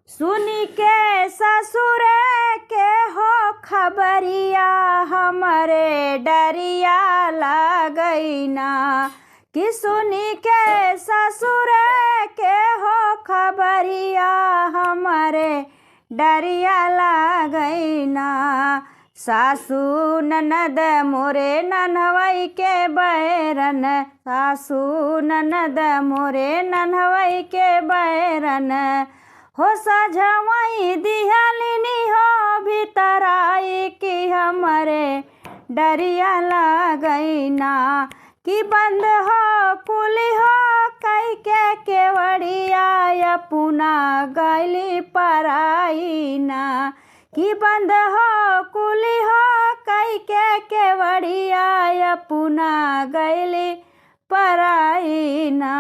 सुनी के ससुर के हो खबरिया हमरे डरिया लागई ना। कि सुनी के ससुर के हो खबरिया हमरे डरिया लागई ना। सासू ननद मोरे ननहवई के बैरन, सासू ननद मोरे ननहवई के बैरन। हो सजवई दिहलिनी हो भीतराई कि हमरे डरिया लागई ना। कि बंद हो कुली हो कई के केवड़िया अपना गैली पराई ना। कि बंद हो कुली हो कई के केवड़िया अपना गैली पराई ना।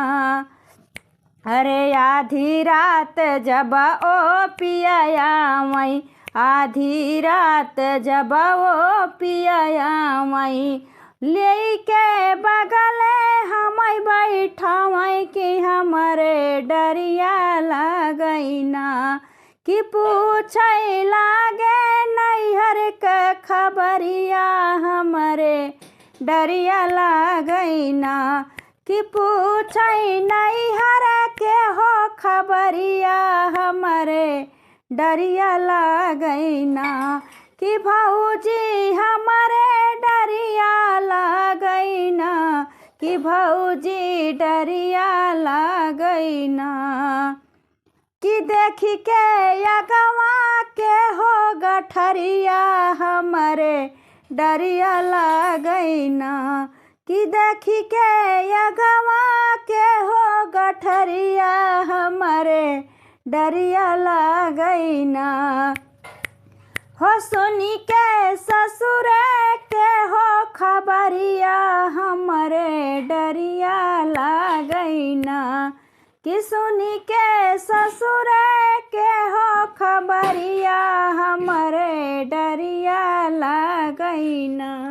अरे आधी रात जब ओ पिया मई, आधी रात जब ओ पिया मई ले के बगले हम बैठावई कि हमरे डरिया लागई ना। कि पूछै लागे नैहर के खबरिया हमरे डरिया लागई ना। कि पूछै नैहर के हो खबरिया हमरे डरिया लागई ना। कि भौजी हमरे डरिया लागई ना। कि भौजी डरिया लागई ना। कि देखी के अगवा के हो गठरिया हमरे डरिया लागई ना। कि देखी के अगवा के हो गठरिया हमरे डरिया लागई ना। हो सुनी के ससुर के हो खबरिया हमरे डरिया लागई ना। कि सुनी के ससुर के हो खबरिया हमरे डरिया लागई ना।